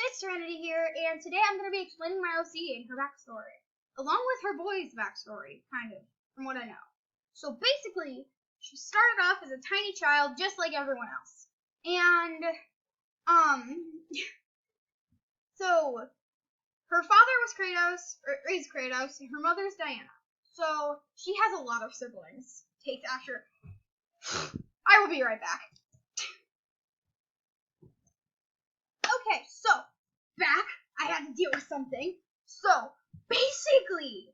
it's Serenity here, and today I'm going to be explaining my OC and her backstory, along with her boy's backstory, kind of, from what I know. So basically, she started off as a tiny child, just like everyone else. And, so, her father was Kratos, or is Kratos, and her mother's Diana. So, she has a lot of siblings. Takes after. I will be right back. Okay, so, back, I had to deal with something. So, basically,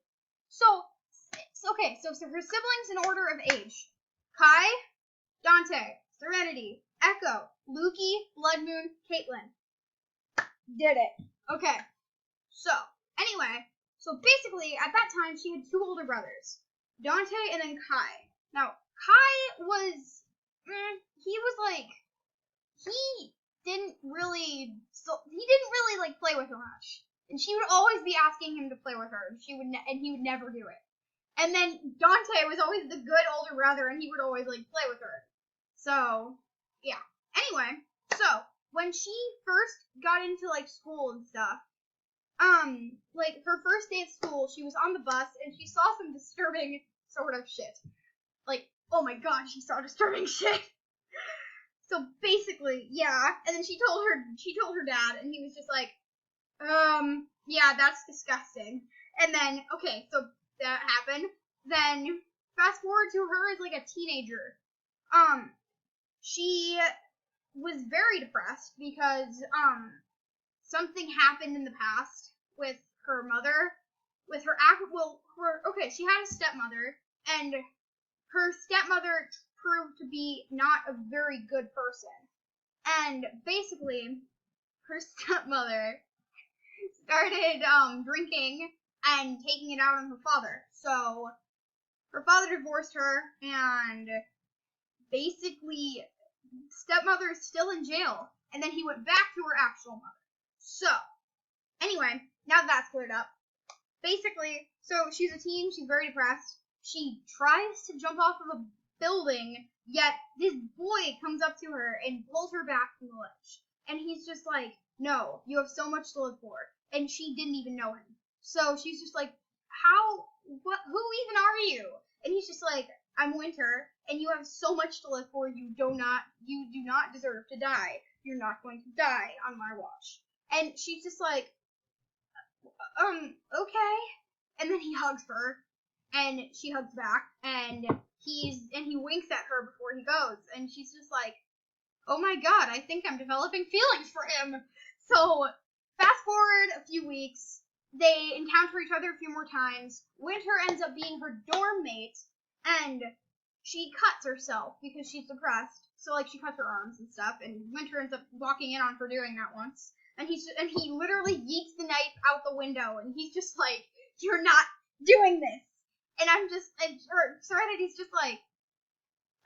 okay, so her siblings in order of age. Kai, Dante, Serenity, Echo, Lukey, Blood Moon, Caitlin. Did it. Okay, so, anyway, so basically, at that time, she had two older brothers. Dante and then Kai. Now, Kai was, he didn't really play with her much, and she would always be asking him to play with her, and he would never do it. And then Dante was always the good older brother, and he would always play with her. So yeah. Anyway, so when she first got into school and stuff, her first day at school, she was on the bus and she saw some disturbing sort of shit. Oh my god, she saw disturbing shit. So basically, yeah, and then she told her dad, and he was just like, yeah, that's disgusting. And then, okay, so that happened. Then, fast forward to her as a teenager. She was very depressed because, something happened in the past with her mother, with her, she had a stepmother, and her stepmother proved to be not a very good person. And basically, her stepmother started drinking and taking it out on her father. So her father divorced her, and basically stepmother is still in jail. And then he went back to her actual mother. So anyway, now that's cleared up. Basically, so she's a teen, she's very depressed. She tries to jump off of a building, yet this boy comes up to her and pulls her back from the ledge. And he's just like, no, you have so much to live for. And she didn't even know him. So she's just like, who even are you? And he's just like, I'm Winter, and you have so much to live for, you do not deserve to die. You're not going to die on my watch. And she's just like, okay. And then he hugs her, and she hugs back, and he winks at her before he goes, and she's just like, oh my god, I think I'm developing feelings for him. So, fast forward a few weeks, they encounter each other a few more times. Winter ends up being her dorm mate, and she cuts herself because she's depressed. So, she cuts her arms and stuff, and Winter ends up walking in on her doing that once. And he literally yeets the knife out the window, and he's just like, you're not doing this. And Serenity's just like,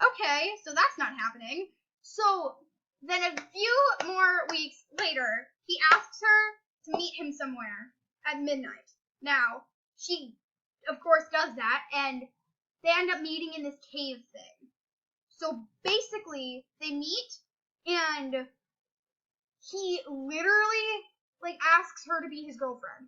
okay, so that's not happening. So then a few more weeks later, he asks her to meet him somewhere at midnight. Now, she, of course, does that, and they end up meeting in this cave thing. So basically, they meet, and he literally, asks her to be his girlfriend.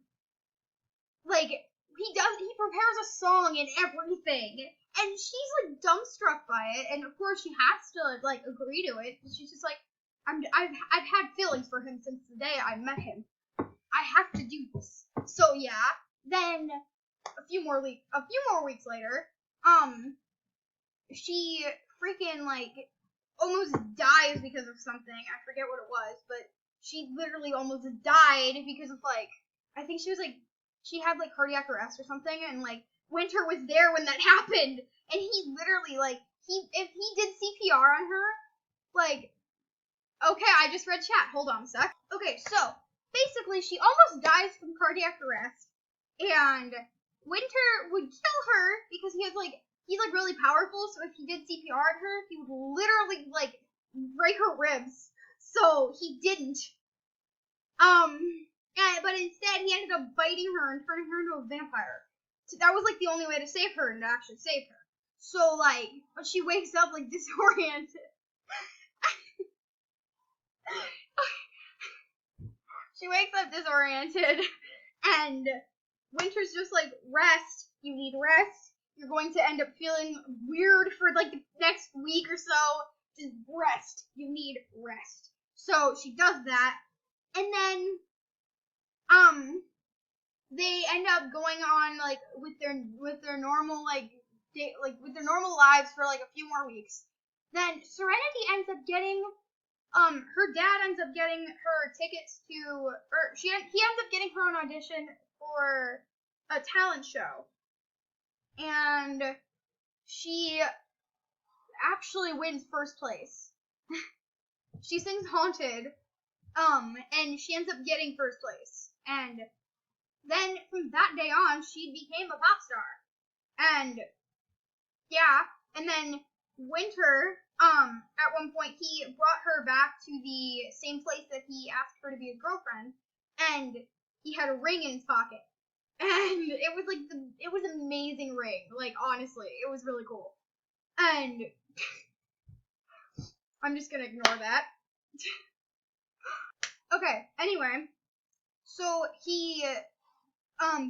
He prepares a song and everything, and she's, dumbstruck by it, and of course she has to, agree to it. She's just like, I've had feelings for him since the day I met him. I have to do this. So, yeah, then a few more weeks later, she freaking, almost dies because of something. I forget what it was, but she literally almost died because of, I think she was, she had, cardiac arrest or something, and, Winter was there when that happened, and he literally, if he did CPR on her, okay, I just read chat, hold on a sec. Okay, so, basically, she almost dies from cardiac arrest, and Winter would kill her, because he's really powerful, so if he did CPR on her, he would literally, break her ribs, so he didn't. But instead, he ended up biting her and turning her into a vampire. So that was, the only way to save her and to actually save her. So, but she wakes up, disoriented. She wakes up disoriented, and Winter's just like, rest. You need rest. You're going to end up feeling weird for like the next week or so. Just rest. You need rest. So she does that, and then they end up going on like with their normal like with their normal lives for like a few more weeks. Then Serenity ends up getting her dad ends up getting her tickets to, or he ends up getting her an audition for a talent show, and she actually wins first place. She sings Haunted, and she ends up getting first place, and then from that day on, she became a pop star, and yeah, and then Winter, at one point he brought her back to the same place that he asked her to be his girlfriend, and he had a ring in his pocket. And it was like it was an amazing ring. Like honestly, it was really cool. And I'm just gonna ignore that. Okay, anyway. So he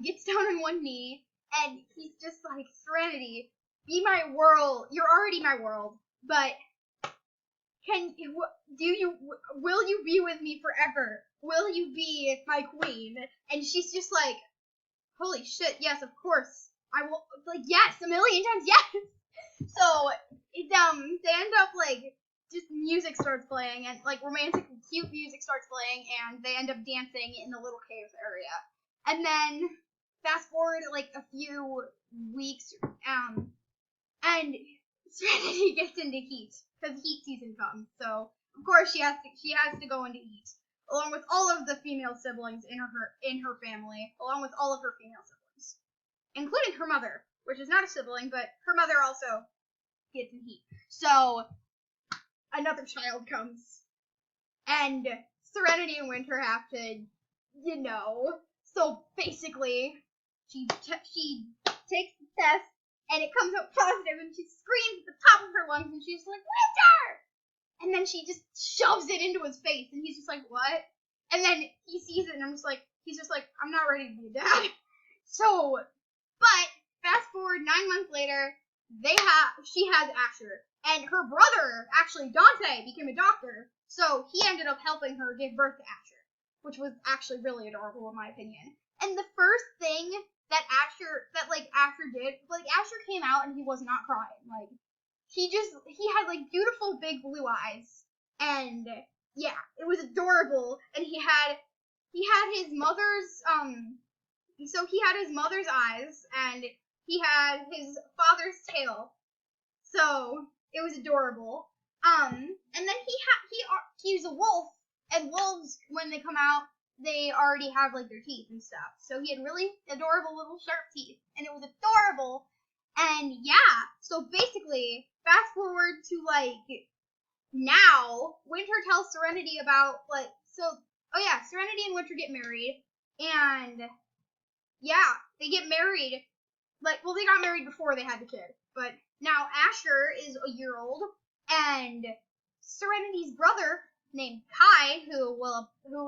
gets down on one knee and he's just like, Serenity, be my world. You're already my world, but will you be with me forever? Will you be my queen? And she's just like, holy shit, yes, of course. I will, like, yes, a million times, yes. So they end up like, just music starts playing and like romantic cute music starts playing and they end up dancing in the little cave area. And then fast forward like a few weeks, and Serenity gets into heat because heat season comes. So of course she has to go into heat along with all of the female siblings in her family, along with all of her female siblings, including her mother, which is not a sibling, but her mother also gets in heat. So another child comes, and Serenity and Winter have to, So basically, she takes the test, and it comes out positive, and she screams at the top of her lungs, and she's like, Winter! And then she just shoves it into his face, and he's just like, what? And then he sees it, and he's just like, I'm not ready to be a dad. So, but fast forward 9 months later, she has Asher, and her brother, actually Dante, became a doctor, so he ended up helping her give birth to Asher, which was actually really adorable in my opinion. And the first thing that Asher did, like, Asher came out and he was not crying, like, he had like beautiful big blue eyes, and yeah, it was adorable, and he had his mother's so he had his mother's eyes, and he had his father's tail, so it was adorable. And then he's a wolf, and wolves, when they come out, they already have like their teeth and stuff, so he had really adorable little sharp teeth, and it was adorable. And yeah, so basically, fast forward to like now, Winter tells Serenity about Serenity and Winter get married, and yeah, they get married. They got married before they had the kid, but now Asher is a year old, and Serenity's brother named Kai, who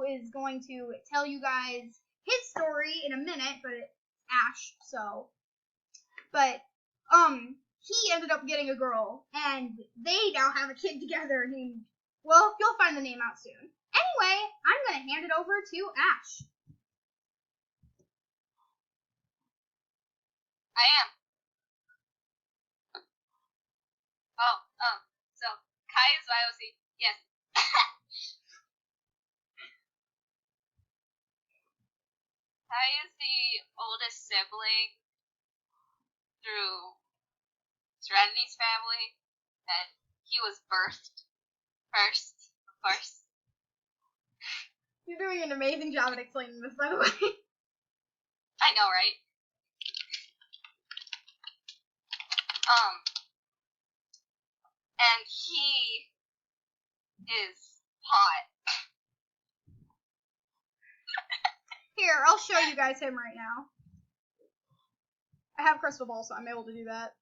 is going to tell you guys his story in a minute, but it's Ash, so. But he ended up getting a girl, and they now have a kid together named, well, you'll find the name out soon. Anyway, I'm gonna hand it over to Ash. I am. So Kai is Violet. Yes. Kai is the oldest sibling through Serenity's family, and he was birthed first, of course. You're doing an amazing job at explaining this, by the way. I know, right? And he is hot. Here, I'll show you guys him right now. I have crystal ball, so I'm able to do that.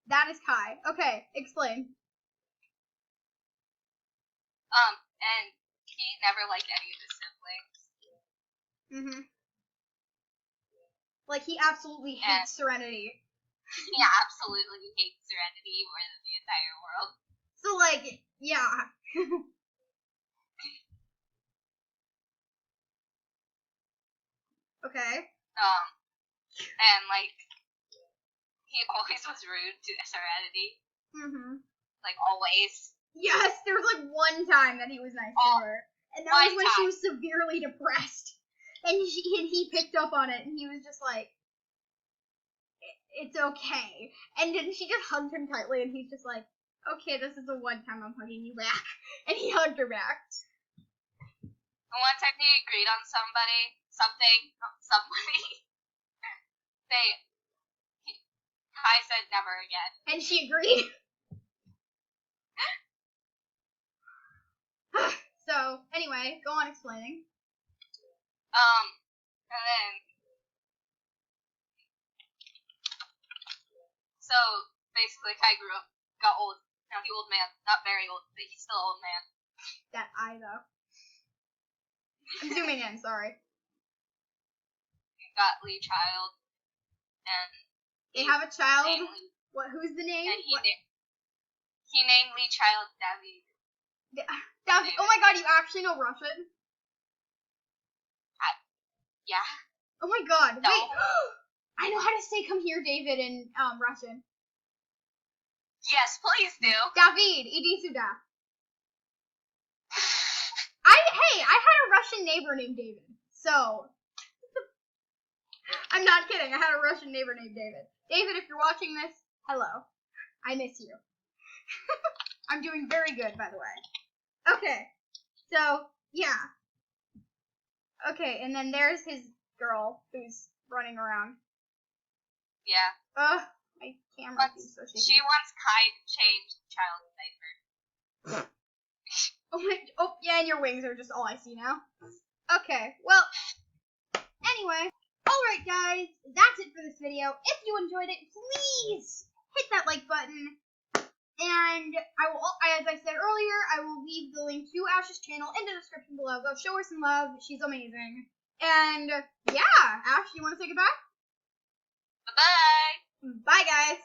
That is Kai. Okay, explain. And never liked any of his siblings. Mhm. Like, he absolutely hates Serenity. He absolutely hates Serenity more than the entire world. So, like, yeah. Okay. And, like, he always was rude to Serenity. Mhm. Like, always. Yes, there was, like, one time that he was nice to her. And that was when she was severely depressed. And he picked up on it, and he was just like, it's okay. And then she just hugged him tightly, and he's just like, okay, this is the one time I'm hugging you back. And he hugged her back. And one time he agreed on somebody, Kai said never again. And she agreed. So, anyway, go on explaining. And then, so, basically Kai grew up, got old. Now he old man. Not very old, but he's still old man. That eye, though. I'm zooming in, sorry. He got Lee Child, and they have a child. What? Who's the name? And he named Lee Child David. David. Oh my God! You actually know Russian? Yeah. Oh my God! No. Wait. I know how to say "come here, David" in Russian. Yes, please do. David, иди сюда. I had a Russian neighbor named David. So I'm not kidding. I had a Russian neighbor named David. David, if you're watching this, hello. I miss you. I'm doing very good, by the way. Okay. So, yeah. Okay, and then there's his girl who's running around. Yeah. Ugh, my camera is so shaky. She wants Kai to change the child's diaper. Oh, yeah, and your wings are just all I see now. Okay, well, anyway. Alright, guys, that's it for this video. If you enjoyed it, please hit that like button. And I will, as I said earlier, I will leave the link to Ash's channel in the description below. Go show her some love. She's amazing. And yeah, Ash, you want to say goodbye? Bye-bye. Bye, guys.